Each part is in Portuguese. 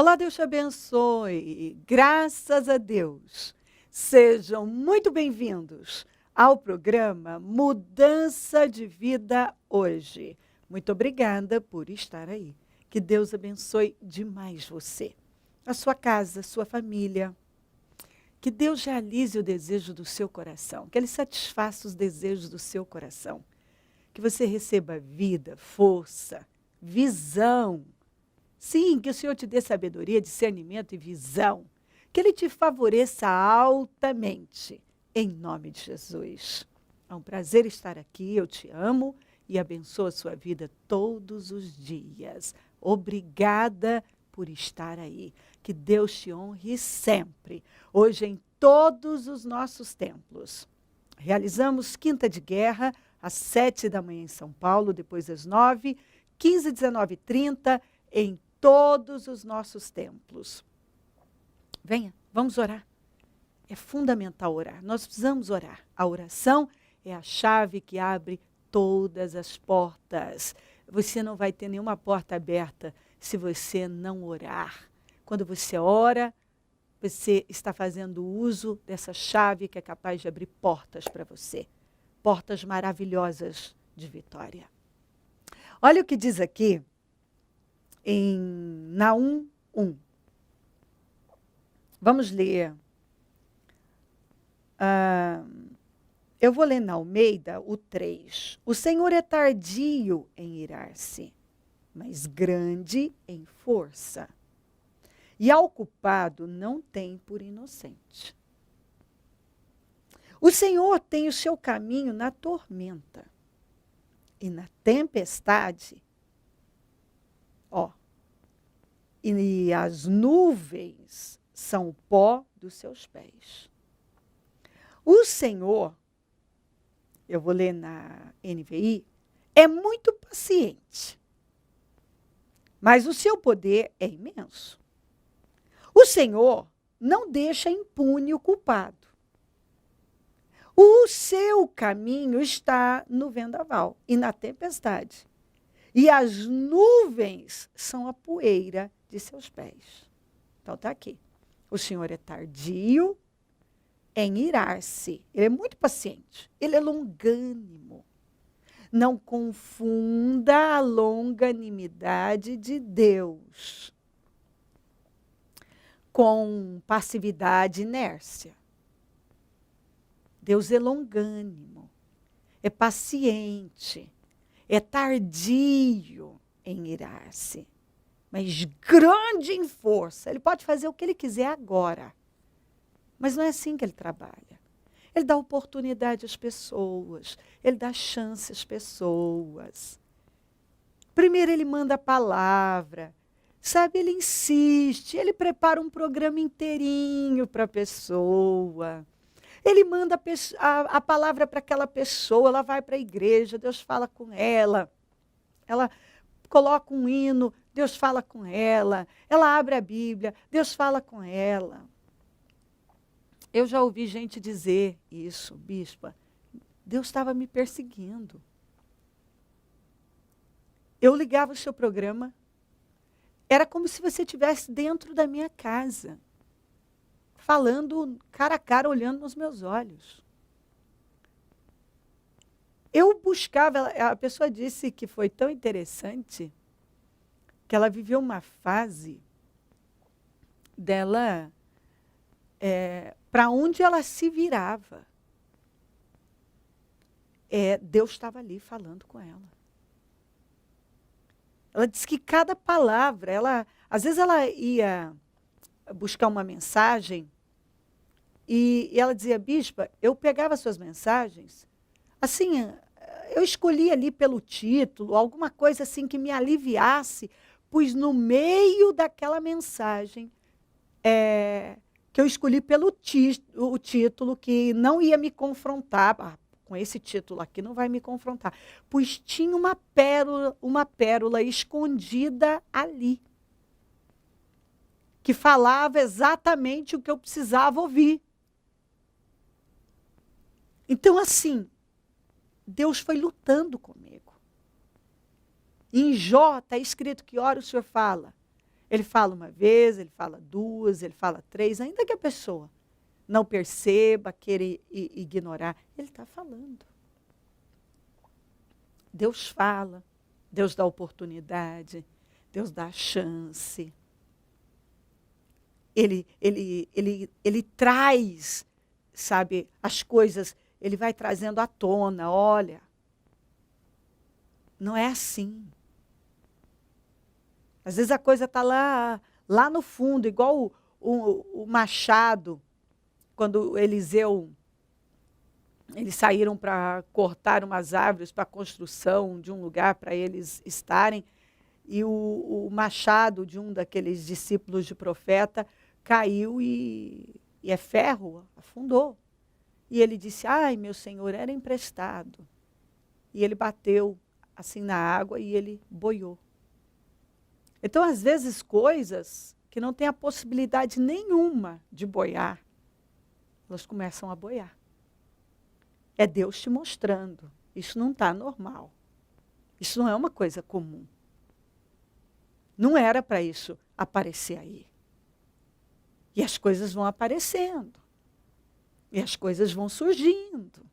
Olá, Deus te abençoe. Graças a Deus. Sejam muito bem-vindos ao programa Mudança de Vida Hoje. Muito obrigada por estar aí. Que Deus abençoe demais você, a sua casa, a sua família. Que Deus realize o desejo do seu coração, que Ele satisfaça os desejos do seu coração. Que você receba vida, força, visão. Sim, que o Senhor te dê sabedoria, discernimento e visão. Que Ele te favoreça altamente, em nome de Jesus. É um prazer estar aqui, eu te amo e abençoo a sua vida todos os dias. Obrigada por estar aí. Que Deus te honre sempre. Hoje em todos os nossos templos. Realizamos Quinta de Guerra, às 7 da manhã em São Paulo, depois às 9, 15, 19 e 30, em todos os nossos templos. Venha, vamos orar. É fundamental orar. Nós precisamos orar. A oração é a chave que abre todas as portas. Você não vai ter nenhuma porta aberta se você não orar. Quando você ora, você está fazendo uso dessa chave que é capaz de abrir portas para você. Portas maravilhosas de vitória. Olha o que diz aqui em Naum 1. Vamos ler. Eu vou ler na Almeida o 3. O Senhor é tardio em irar-se, mas grande em força. E ao culpado não tem por inocente. O Senhor tem o seu caminho na tormenta e na tempestade. E as nuvens são o pó dos seus pés. O Senhor, eu vou ler na NVI, é muito paciente, mas o seu poder é imenso. O Senhor não deixa impune o culpado. O seu caminho está no vendaval e na tempestade. E as nuvens são a poeira de seus pés. Então está aqui. O Senhor é tardio em irar-se. Ele é muito paciente. Ele é longânimo. Não confunda a longanimidade de Deus com passividade e inércia. Deus é longânimo, é paciente, é tardio em irar-se, mas grande em força. Ele pode fazer o que ele quiser agora, mas não é assim que ele trabalha. Ele dá oportunidade às pessoas, ele dá chance às pessoas. Primeiro ele manda a palavra, sabe, ele insiste, ele prepara um programa inteirinho para a pessoa. Ele manda a palavra para aquela pessoa, ela vai para a igreja, Deus fala com ela. Ela coloca um hino, Deus fala com ela. Ela abre a Bíblia, Deus fala com ela. Eu já ouvi gente dizer isso, bispa, Deus estava me perseguindo. Eu ligava o seu programa, era como se você estivesse dentro da minha casa, falando cara a cara, olhando nos meus olhos. Eu buscava, a pessoa disse que foi tão interessante, que ela viveu uma fase dela, para onde ela se virava. Deus estava ali falando com ela. Ela disse que cada palavra, às vezes ela ia buscar uma mensagem e ela dizia, bispa, eu pegava suas mensagens, assim, eu escolhi ali pelo título, alguma coisa assim que me aliviasse, pois no meio daquela mensagem, que eu escolhi pelo o título, que não ia me confrontar, com esse título aqui não vai me confrontar, pois tinha uma pérola escondida ali, que falava exatamente o que eu precisava ouvir. Então, assim, Deus foi lutando comigo. Em Jó está escrito que hora o Senhor fala, Ele fala uma vez, ele fala duas, ele fala três, ainda que a pessoa não perceba, queira ignorar, ele está falando. Deus fala, Deus dá oportunidade, Deus dá chance. Ele traz, sabe, as coisas, ele vai trazendo à tona, olha, não é assim. Às vezes a coisa está lá no fundo, igual o machado, quando Eliseu, eles saíram para cortar umas árvores para a construção de um lugar para eles estarem, e o machado de um daqueles discípulos de profeta caiu e é ferro, afundou. E ele disse, ai, meu senhor, era emprestado. E ele bateu assim na água e ele boiou. Então, às vezes, coisas que não têm a possibilidade nenhuma de boiar, elas começam a boiar. É Deus te mostrando. Isso não está normal. Isso não é uma coisa comum. Não era para isso aparecer aí. E as coisas vão aparecendo. E as coisas vão surgindo.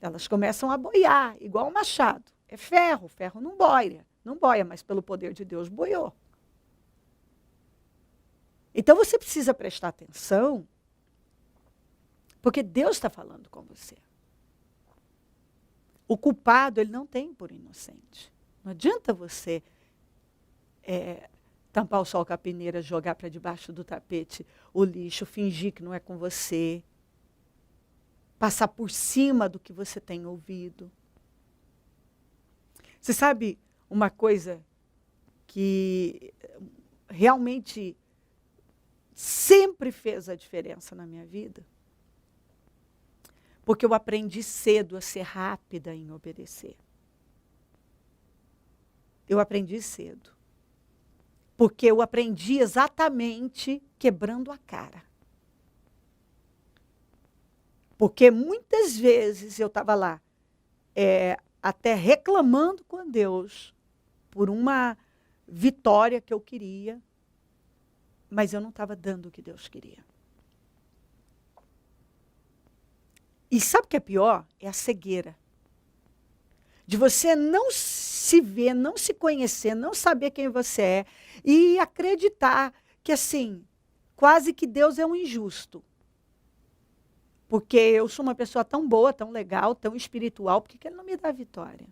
Elas começam a boiar, igual o machado. É ferro, ferro não boia. Não boia, mas pelo poder de Deus boiou. Então você precisa prestar atenção, porque Deus está falando com você. O culpado, ele não tem por inocente. Não adianta você tampar o sol com a peneira, jogar para debaixo do tapete o lixo, fingir que não é com você, passar por cima do que você tem ouvido. Você sabe uma coisa que realmente sempre fez a diferença na minha vida? Porque eu aprendi cedo a ser rápida em obedecer. Eu aprendi cedo. Porque eu aprendi exatamente quebrando a cara. Porque muitas vezes eu estava lá, até reclamando com Deus por uma vitória que eu queria, mas eu não estava dando o que Deus queria. E sabe o que é pior? É a cegueira. De você não se ver, não se conhecer, não saber quem você é e acreditar que, assim, quase que Deus é um injusto. Porque eu sou uma pessoa tão boa, tão legal, tão espiritual, por que Ele não me dá vitória?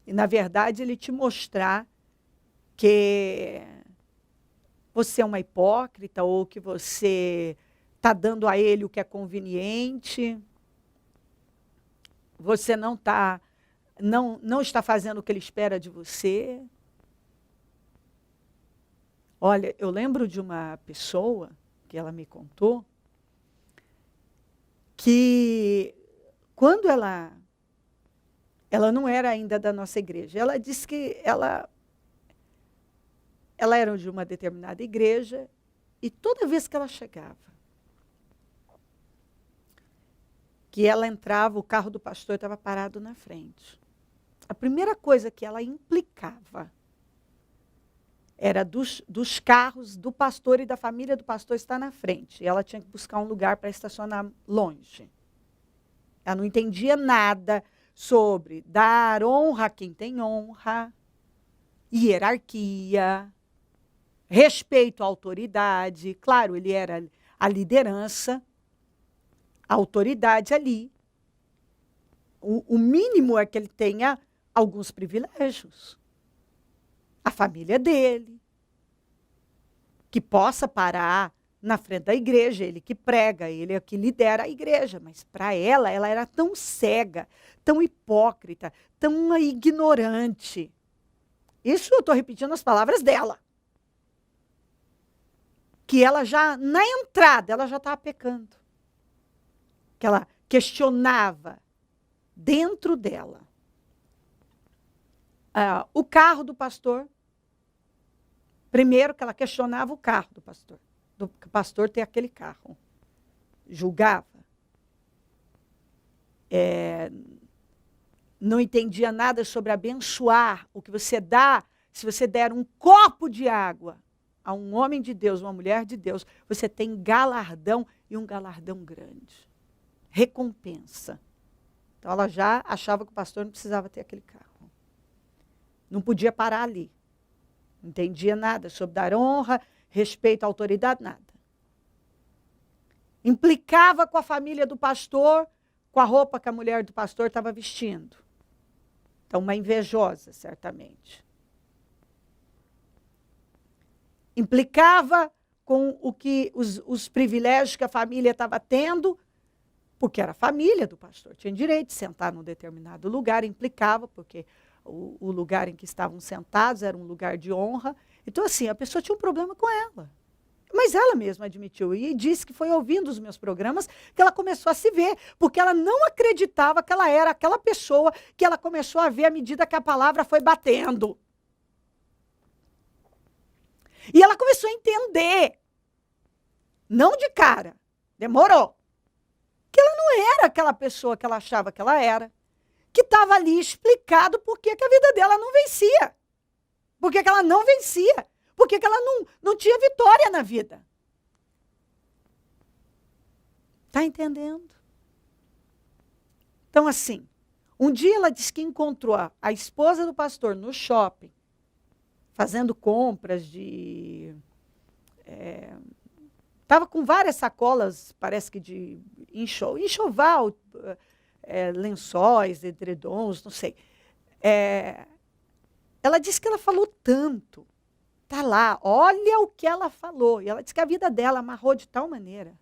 E, na verdade, Ele te mostrar que você é uma hipócrita ou que você está dando a Ele o que é conveniente, você não está fazendo o que Ele espera de você. Olha, eu lembro de uma pessoa que ela me contou que quando ela não era ainda da nossa igreja, ela disse que ela era de uma determinada igreja e toda vez que ela chegava, que ela entrava, o carro do pastor estava parado na frente. A primeira coisa que ela implicava era dos carros do pastor e da família do pastor estar na frente. E ela tinha que buscar um lugar para estacionar longe. Ela não entendia nada sobre dar honra a quem tem honra, hierarquia, respeito à autoridade. Claro, ele era a liderança, a autoridade ali. O mínimo é que ele tenha alguns privilégios. A família dele, que possa parar na frente da igreja, ele que prega, ele é que lidera a igreja. Mas para ela era tão cega, tão hipócrita, tão ignorante. Isso eu estou repetindo as palavras dela. Que ela já, na entrada, ela já estava pecando. Que ela questionava dentro dela. O carro do pastor. Primeiro que ela questionava o carro do pastor. Do pastor ter aquele carro. Julgava. Não entendia nada sobre abençoar. O que você dá se você der um copo de água a um homem de Deus, uma mulher de Deus, você tem galardão e um galardão grande. Recompensa. Então ela já achava que o pastor não precisava ter aquele carro. Não podia parar ali. Não entendia nada sobre dar honra, respeito à autoridade, nada. Implicava com a família do pastor, com a roupa que a mulher do pastor estava vestindo. Então, uma invejosa, certamente. Implicava com os privilégios que a família estava tendo, porque era a família do pastor. Tinha direito de sentar num determinado lugar, implicava, porque o lugar em que estavam sentados era um lugar de honra. Então, assim, a pessoa tinha um problema com ela. Mas ela mesma admitiu e disse que foi ouvindo os meus programas que ela começou a se ver, porque ela não acreditava que ela era aquela pessoa que ela começou a ver à medida que a palavra foi batendo. E ela começou a entender, não de cara, demorou, que ela não era aquela pessoa que ela achava que ela era, que estava ali explicado por que a vida dela não vencia, por que ela não vencia. Por que ela não tinha vitória na vida? Está entendendo? Então, assim, um dia ela disse que encontrou a esposa do pastor no shopping, fazendo compras de... Estava com várias sacolas, parece que de enxoval, lençóis, edredons, não sei. Ela disse que ela falou tanto. Está lá, olha o que ela falou. E ela disse que a vida dela amarrou de tal maneira.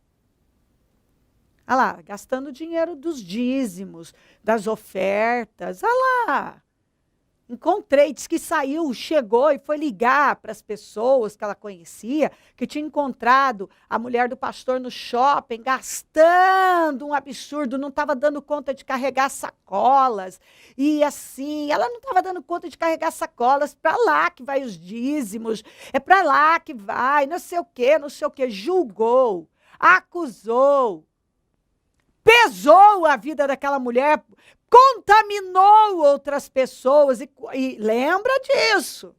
Olha lá, gastando dinheiro dos dízimos, das ofertas. Olha lá. Encontrei, disse que saiu, chegou e foi ligar para as pessoas que ela conhecia, que tinha encontrado a mulher do pastor no shopping, gastando um absurdo, não estava dando conta de carregar sacolas. E assim, ela não estava dando conta de carregar sacolas, para lá que vai os dízimos, é para lá que vai, não sei o quê, julgou, acusou, pesou a vida daquela mulher, contaminou outras pessoas. E lembra disso.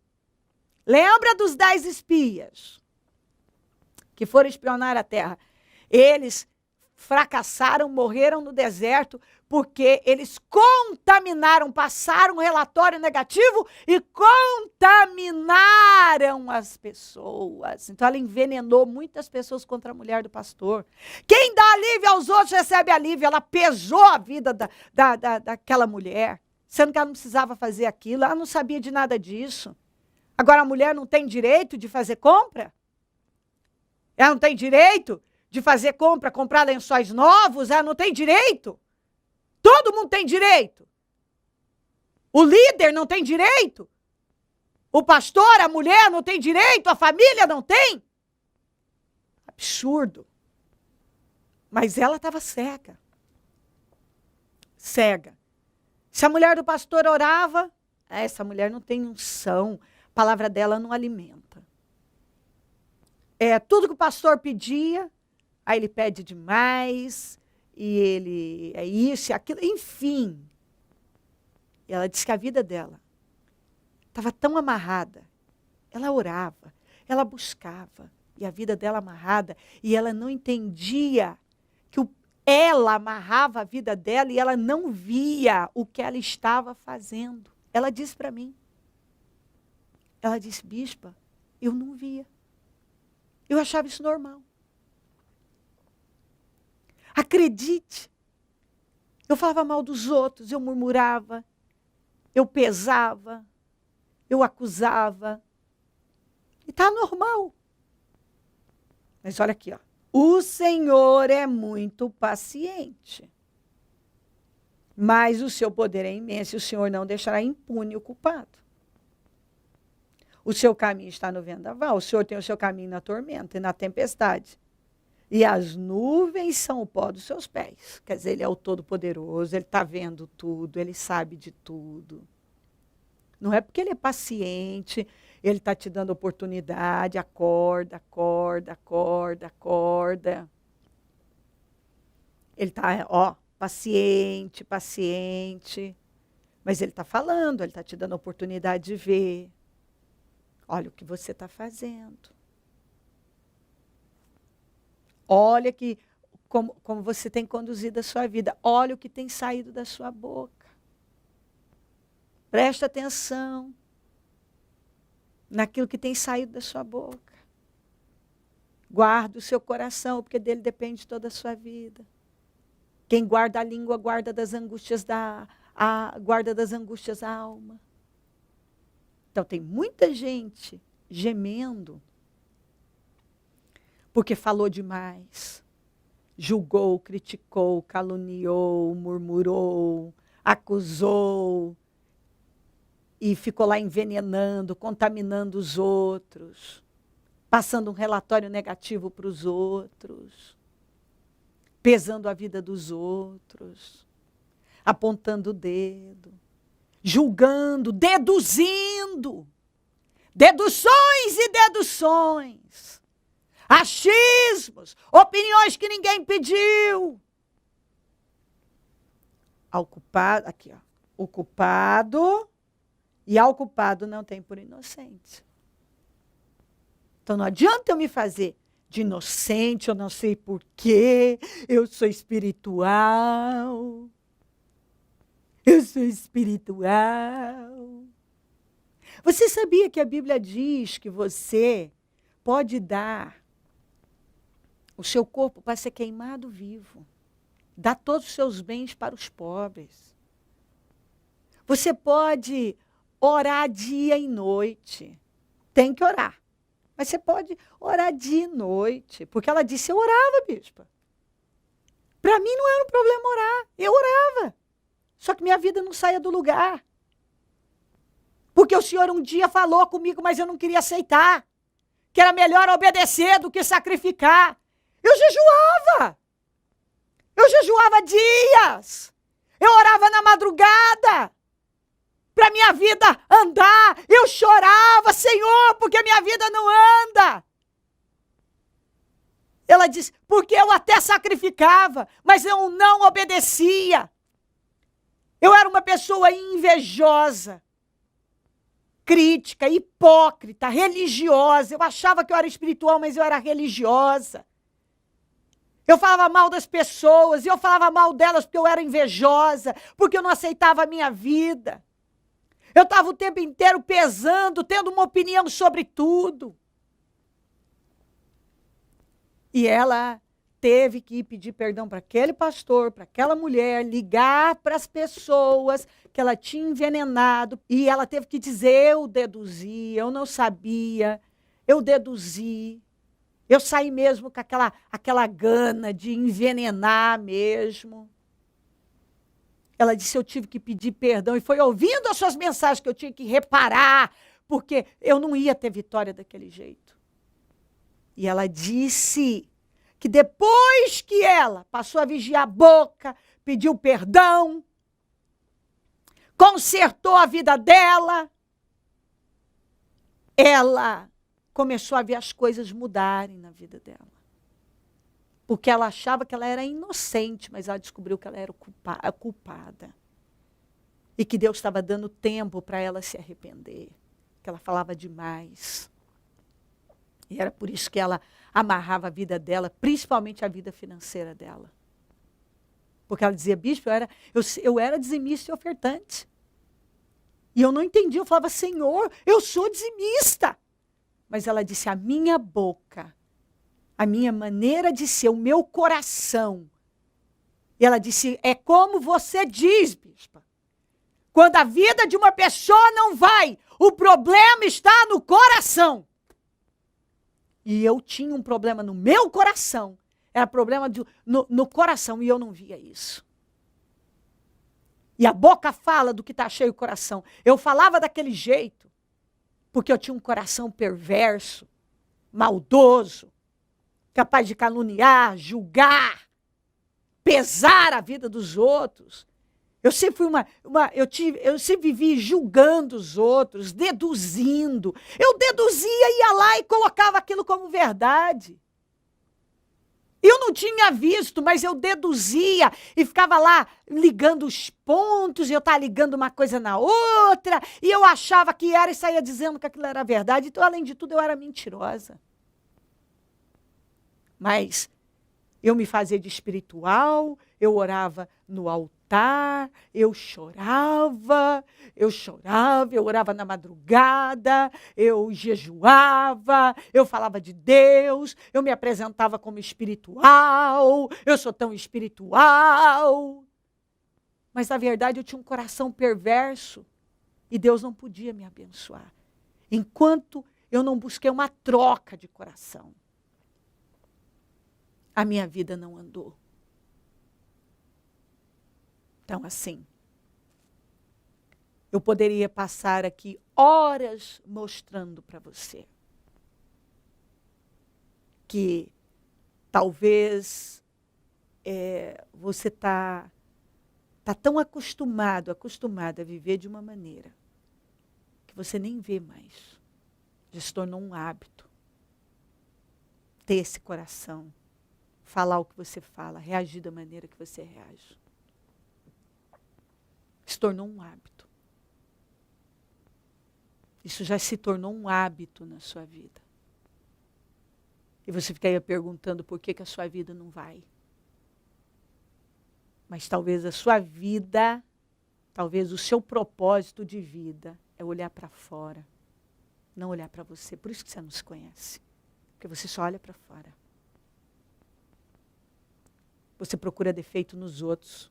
Lembra dos 10 espias que foram espionar a terra. Eles fracassaram, morreram no deserto, porque eles contaminaram, passaram um relatório negativo e contaminaram as pessoas. Então, ela envenenou muitas pessoas contra a mulher do pastor. Quem dá alívio aos outros recebe alívio. Ela pesou a vida daquela mulher, sendo que ela não precisava fazer aquilo, ela não sabia de nada disso. Agora, a mulher não tem direito de fazer compra? Ela não tem direito de fazer compra, comprar lençóis novos? Ela não tem direito? Todo mundo tem direito. O líder não tem direito. O pastor, a mulher não tem direito. A família não tem. Absurdo. Mas ela estava cega. Cega. Se a mulher do pastor orava, essa mulher não tem unção. A palavra dela não alimenta. Tudo que o pastor pedia, aí ele pede demais. E ele é isso e aquilo, enfim. E ela disse que a vida dela estava tão amarrada. Ela orava, ela buscava, e a vida dela amarrada, e ela não entendia que ela amarrava a vida dela e ela não via o que ela estava fazendo. Ela disse para mim. Ela disse, bispa, eu não via. Eu achava isso normal. Acredite, eu falava mal dos outros, eu murmurava, eu pesava, eu acusava. E está normal. Mas olha aqui, ó. O Senhor é muito paciente, mas o seu poder é imenso e o Senhor não deixará impune o culpado. O seu caminho está no vendaval, o Senhor tem o seu caminho na tormenta e na tempestade. E as nuvens são o pó dos seus pés. Quer dizer, ele é o Todo-Poderoso, ele está vendo tudo, ele sabe de tudo. Não é porque ele é paciente, ele está te dando oportunidade, acorda, acorda, acorda, acorda. Ele está, paciente, paciente. Mas ele está falando, ele está te dando oportunidade de ver. Olha o que você está fazendo. Olha como você tem conduzido a sua vida. Olha o que tem saído da sua boca. Presta atenção naquilo que tem saído da sua boca. Guarda o seu coração, porque dele depende toda a sua vida. Quem guarda a língua, guarda das angústias guarda das angústias a alma. Então tem muita gente gemendo porque falou demais. Julgou, criticou, caluniou, murmurou, acusou e ficou lá envenenando, contaminando os outros, passando um relatório negativo para os outros, pesando a vida dos outros, apontando o dedo, julgando, deduzindo, deduções e deduções, achismos, opiniões que ninguém pediu. Ao culpado, aqui, ó, o culpado e ao culpado não tem por inocente. Então não adianta eu me fazer de inocente, eu não sei porquê, eu sou espiritual. Eu sou espiritual. Você sabia que a Bíblia diz que você pode dar o seu corpo para ser queimado vivo? Dar todos os seus bens para os pobres. Você pode orar dia e noite. Tem que orar. Mas você pode orar dia e noite. Porque ela disse, eu orava, bispa. Para mim não era um problema orar. Eu orava. Só que minha vida não saía do lugar. Porque o Senhor um dia falou comigo, mas eu não queria aceitar. Que era melhor obedecer do que sacrificar. Eu jejuava. Eu jejuava dias. Eu orava na madrugada. Para minha vida andar. Eu chorava, Senhor, porque minha vida não anda. Ela disse, porque eu até sacrificava, mas eu não obedecia. Eu era uma pessoa invejosa, crítica, hipócrita, religiosa. Eu achava que eu era espiritual, mas eu era religiosa. Eu falava mal das pessoas, e eu falava mal delas porque eu era invejosa, porque eu não aceitava a minha vida. Eu estava o tempo inteiro pesando, tendo uma opinião sobre tudo. E ela teve que pedir perdão para aquele pastor, para aquela mulher, ligar para as pessoas que ela tinha envenenado. E ela teve que dizer, eu deduzi, eu não sabia, eu deduzi. Eu saí mesmo com aquela gana de envenenar mesmo. Ela disse, eu tive que pedir perdão. E foi ouvindo as suas mensagens que eu tinha que reparar, porque eu não ia ter vitória daquele jeito. E ela disse que depois que ela passou a vigiar a boca, pediu perdão, consertou a vida dela, ela começou a ver as coisas mudarem na vida dela. Porque ela achava que ela era inocente, mas ela descobriu que ela era a culpada. E que Deus estava dando tempo para ela se arrepender. Que ela falava demais. E era por isso que ela amarrava a vida dela, principalmente a vida financeira dela. Porque ela dizia, bispo, eu era dizimista e ofertante. E eu não entendia, eu falava, Senhor, eu sou dizimista. Mas ela disse, a minha boca, a minha maneira de ser, o meu coração. E ela disse, é como você diz, bispa. Quando a vida de uma pessoa não vai, o problema está no coração. E eu tinha um problema no meu coração. Era problema no coração e eu não via isso. E a boca fala do que está cheio o coração. Eu falava daquele jeito, porque eu tinha um coração perverso, maldoso, capaz de caluniar, julgar, pesar a vida dos outros. Eu sempre fui eu sempre vivi julgando os outros, deduzindo. Eu deduzia, ia lá e colocava aquilo como verdade. Eu não tinha visto, mas eu deduzia e ficava lá ligando os pontos, e eu estava ligando uma coisa na outra, e eu achava que era e saía dizendo que aquilo era verdade. Então, além de tudo, eu era mentirosa. Mas eu me fazia de espiritual, eu orava no altar, eu chorava, eu orava na madrugada, eu jejuava, eu falava de Deus, eu me apresentava como espiritual, eu sou tão espiritual. Mas, na verdade, eu tinha um coração perverso e Deus não podia me abençoar enquanto eu não busquei uma troca de coração. A minha vida não andou. Então, assim, eu poderia passar aqui horas mostrando para você que talvez você está tão acostumado a viver de uma maneira que você nem vê mais. Já se tornou um hábito ter esse coração. Falar o que você fala, reagir da maneira que você reage. Se tornou um hábito. Isso já se tornou um hábito na sua vida. E você ficaria perguntando por que a sua vida não vai. Mas talvez a sua vida, talvez o seu propósito de vida é olhar para fora, não olhar para você. Por isso que você não se conhece. Porque você só olha para fora. Você procura defeito nos outros.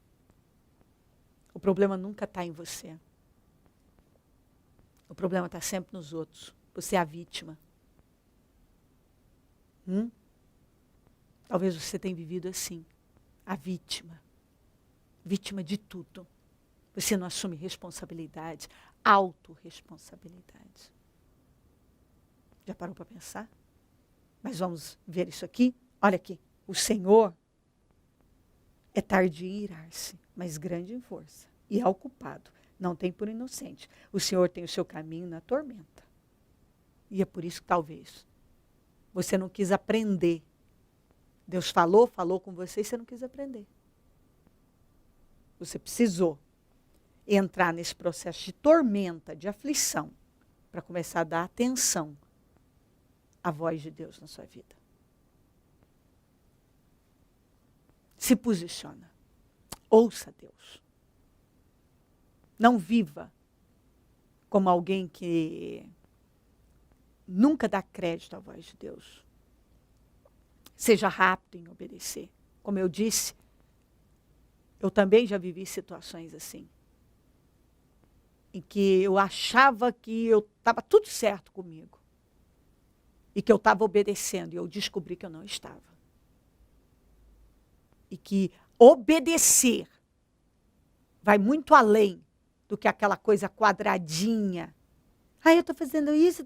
O problema nunca está em você. O problema está sempre nos outros. Você é a vítima. Talvez você tenha vivido assim. A vítima. Vítima de tudo. Você não assume responsabilidade. Autorresponsabilidade. Já parou para pensar? Mas vamos ver isso aqui? Olha aqui. O Senhor é tardio em irar-se, mas grande em força. E é o culpado. Não tem por inocente. O Senhor tem o seu caminho na tormenta. E é por isso que talvez você não quis aprender. Deus falou com você e você não quis aprender. Você precisou entrar nesse processo de tormenta, de aflição, para começar a dar atenção à voz de Deus na sua vida. Se posiciona. Ouça Deus. Não viva como alguém que nunca dá crédito à voz de Deus. Seja rápido em obedecer. Como eu disse, eu também já vivi situações assim. Em que eu achava que eu estava tudo certo comigo. E que eu estava obedecendo. E eu descobri que eu não estava. E que obedecer vai muito além do que aquela coisa quadradinha. Eu estou fazendo isso,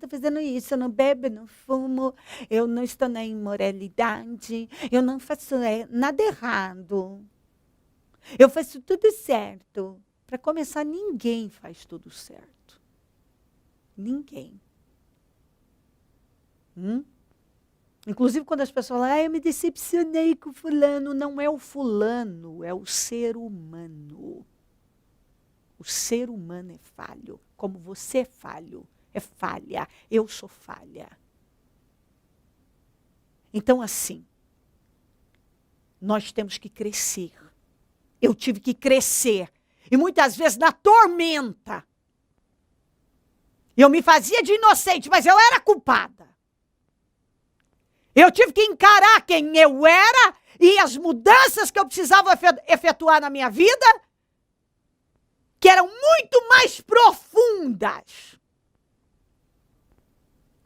eu não bebo, eu não fumo, eu não estou na imoralidade, eu não faço nada errado. Eu faço tudo certo. Para começar, ninguém faz tudo certo. Ninguém. Inclusive, quando as pessoas falam, eu me decepcionei com o fulano. Não é o fulano, é o ser humano. O ser humano é falho, como você é falho, é falha. Eu sou falha. Então, assim, nós temos que crescer. Eu tive que crescer. E muitas vezes na tormenta. Eu me fazia de inocente, mas eu era culpada. Eu tive que encarar quem eu era e as mudanças que eu precisava efetuar na minha vida, que eram muito mais profundas.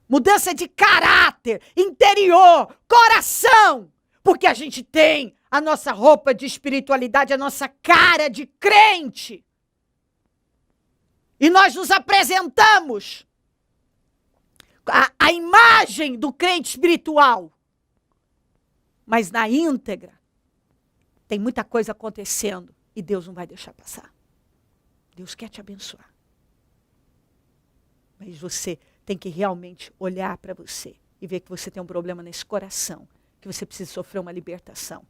Mudança de caráter, interior, coração. Porque a gente tem a nossa roupa de espiritualidade, a nossa cara de crente. E nós nos apresentamos a imagem do crente espiritual. Mas na íntegra, tem muita coisa acontecendo e Deus não vai deixar passar. Deus quer te abençoar. Mas você tem que realmente olhar para você e ver que você tem um problema nesse coração que você precisa sofrer uma libertação.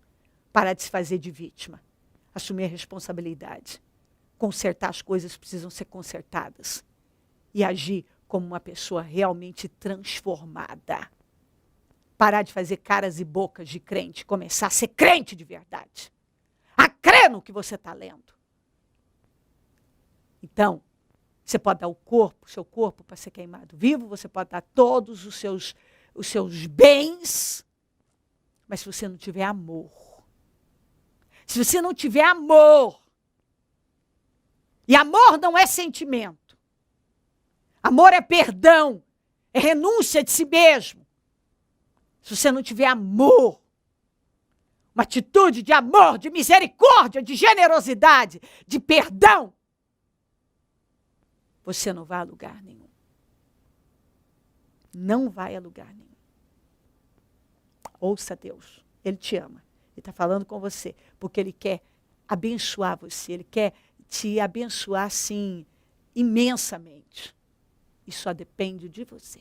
Parar de se fazer de vítima. Assumir a responsabilidade. Consertar as coisas que precisam ser consertadas. E agir como uma pessoa realmente transformada. Parar de fazer caras e bocas de crente. Começar a ser crente de verdade. A crer no que você está lendo. Então, você pode dar o seu corpo para ser queimado vivo. Você pode dar todos os seus bens. Mas se você não tiver amor. Se você não tiver amor. E amor não é sentimento. Amor é perdão. É renúncia de si mesmo. Se você não tiver amor, uma atitude de amor, de misericórdia, de generosidade, de perdão, você não vai a lugar nenhum. Não vai a lugar nenhum. Ouça Deus. Ele te ama. Ele está falando com você, porque Ele quer abençoar você. Ele quer te abençoar, assim, imensamente. E só depende de você.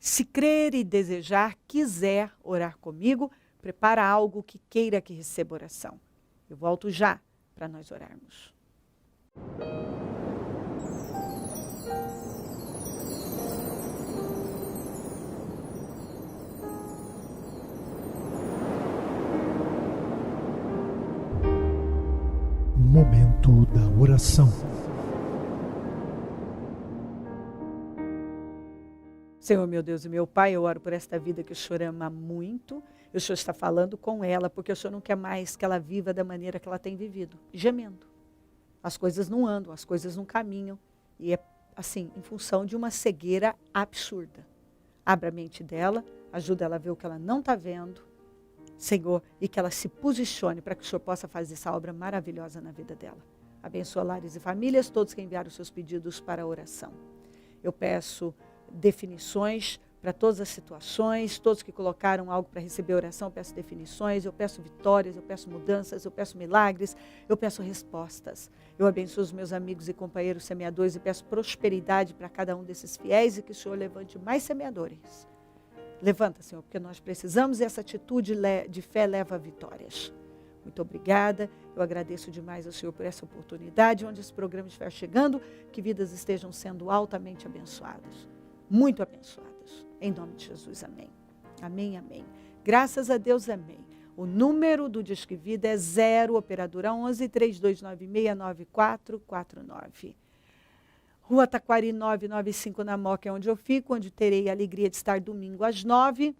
Se crer e desejar, quiser orar comigo, prepara algo que queira que receba oração. Eu volto já para nós orarmos. Momento da oração. Senhor, meu Deus e meu Pai, eu oro por esta vida que o Senhor ama muito. E o Senhor está falando com ela, porque o Senhor não quer mais que ela viva da maneira que ela tem vivido, gemendo. As coisas não andam, as coisas não caminham. E é assim, em função de uma cegueira absurda. Abra a mente dela, ajuda ela a ver o que ela não está vendo, Senhor, e que ela se posicione para que o Senhor possa fazer essa obra maravilhosa na vida dela. Abençoa lares e famílias, todos que enviaram os seus pedidos para a oração. Eu peço definições para todas as situações, todos que colocaram algo para receber oração, eu peço definições, eu peço vitórias, eu peço mudanças, eu peço milagres, eu peço respostas. Eu abençoo os meus amigos e companheiros semeadores e peço prosperidade para cada um desses fiéis e que o Senhor levante mais semeadores. Levanta, Senhor, porque nós precisamos e essa atitude de fé leva a vitórias. Muito obrigada, eu agradeço demais ao Senhor por essa oportunidade, onde esse programa estiver chegando, que vidas estejam sendo altamente abençoadas, muito abençoadas. Em nome de Jesus, amém. Amém, amém. Graças a Deus, amém. O número do Disque Vida é 0, operadora 11 3296 9449. Rua Taquari 995 na Moca, é onde eu fico, onde terei a alegria de estar domingo às 9,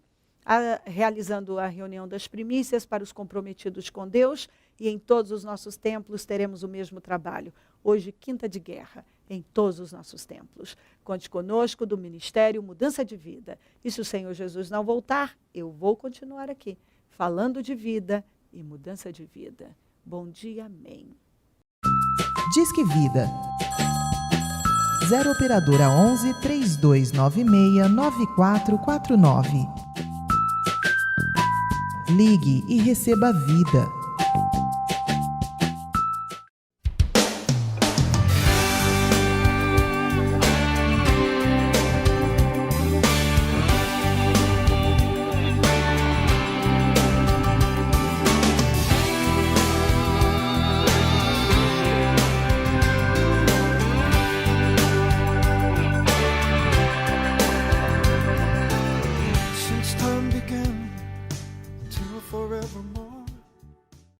realizando a reunião das primícias para os comprometidos com Deus, e em todos os nossos templos teremos o mesmo trabalho. Hoje, quinta de guerra, em todos os nossos templos. Conte conosco do Ministério Mudança de Vida. E se o Senhor Jesus não voltar, eu vou continuar aqui, falando de vida e mudança de vida. Bom dia, amém. Disque Vida. 0 operadora 11 3296 9449. Ligue e receba vida. Since time began till forevermore.